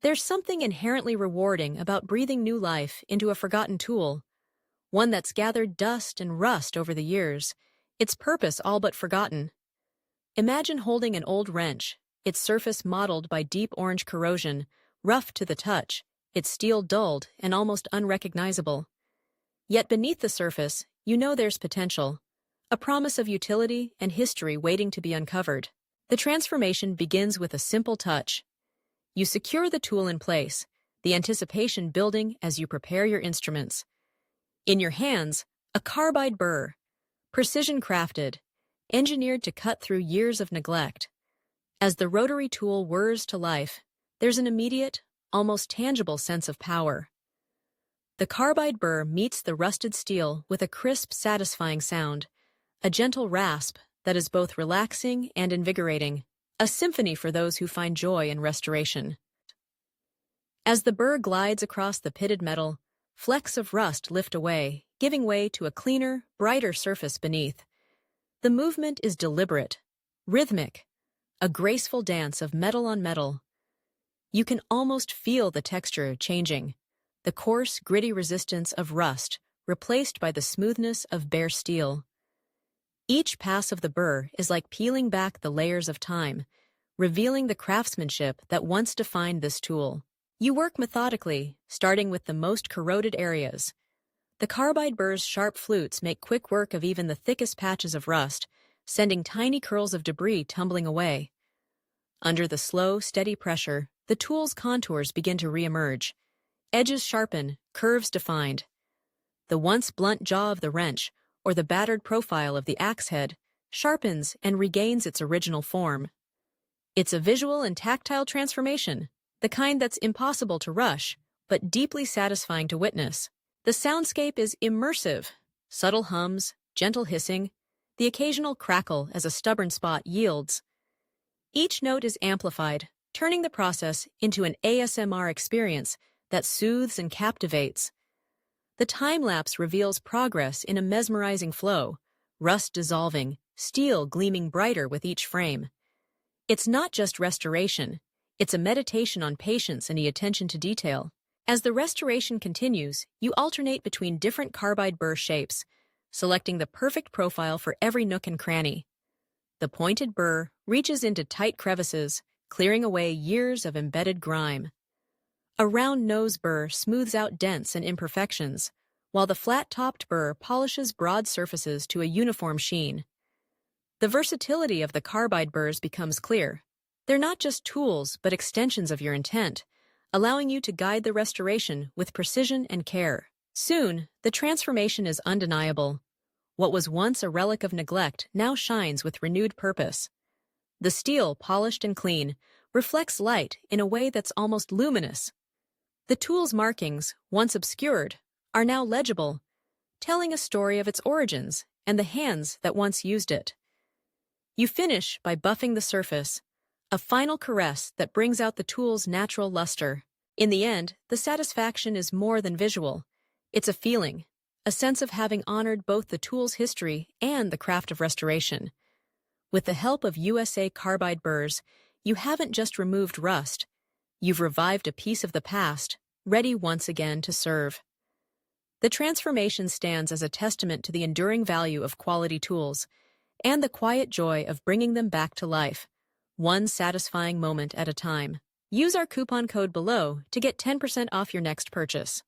There's something inherently rewarding about breathing new life into a forgotten tool, one that's gathered dust and rust over the years, its purpose all but forgotten. Imagine holding an old wrench, its surface mottled by deep orange corrosion, rough to the touch, its steel dulled and almost unrecognizable. Yet beneath the surface, you know there's potential, a promise of utility and history waiting to be uncovered. The transformation begins with a simple touch. You secure the tool in place, the anticipation building as you prepare your instruments. In your hands, a carbide burr, precision crafted, engineered to cut through years of neglect. As the rotary tool whirs to life, there's an immediate, almost tangible sense of power. The carbide burr meets the rusted steel with a crisp, satisfying sound, a gentle rasp that is both relaxing and invigorating, a symphony for those who find joy in restoration. As the burr glides across the pitted metal, flecks of rust lift away, giving way to a cleaner, brighter surface beneath. The movement is deliberate, rhythmic, a graceful dance of metal on metal. You can almost feel the texture changing, the coarse, gritty resistance of rust replaced by the smoothness of bare steel. Each pass of the burr is like peeling back the layers of time, revealing the craftsmanship that once defined this tool. You work methodically, starting with the most corroded areas. The carbide burr's sharp flutes make quick work of even the thickest patches of rust, sending tiny curls of debris tumbling away. Under the slow, steady pressure, the tool's contours begin to re-emerge. Edges sharpen, curves defined. The once blunt jaw of the wrench, or the battered profile of the axe head, sharpens and regains its original form. It's a visual and tactile transformation, the kind that's impossible to rush, but deeply satisfying to witness. The soundscape is immersive, subtle hums, gentle hissing, the occasional crackle as a stubborn spot yields. Each note is amplified, turning the process into an ASMR experience that soothes and captivates. The time-lapse reveals progress in a mesmerizing flow, rust dissolving, steel gleaming brighter with each frame. It's not just restoration, it's a meditation on patience and the attention to detail. As the restoration continues, you alternate between different carbide burr shapes, selecting the perfect profile for every nook and cranny. The pointed burr reaches into tight crevices, clearing away years of embedded grime. A round nose burr smooths out dents and imperfections, while the flat-topped burr polishes broad surfaces to a uniform sheen. The versatility of the carbide burrs becomes clear. They're not just tools, but extensions of your intent, allowing you to guide the restoration with precision and care. Soon, the transformation is undeniable. What was once a relic of neglect now shines with renewed purpose. The steel, polished and clean, reflects light in a way that's almost luminous. The tool's markings, once obscured, are now legible, telling a story of its origins and the hands that once used it. You finish by buffing the surface, a final caress that brings out the tool's natural luster. In the end, the satisfaction is more than visual. It's a feeling, a sense of having honored both the tool's history and the craft of restoration. With the help of USA Carbide burrs, you haven't just removed rust, you've revived a piece of the past, ready once again to serve. The transformation stands as a testament to the enduring value of quality tools and the quiet joy of bringing them back to life, one satisfying moment at a time. Use our coupon code below to get 10% off your next purchase.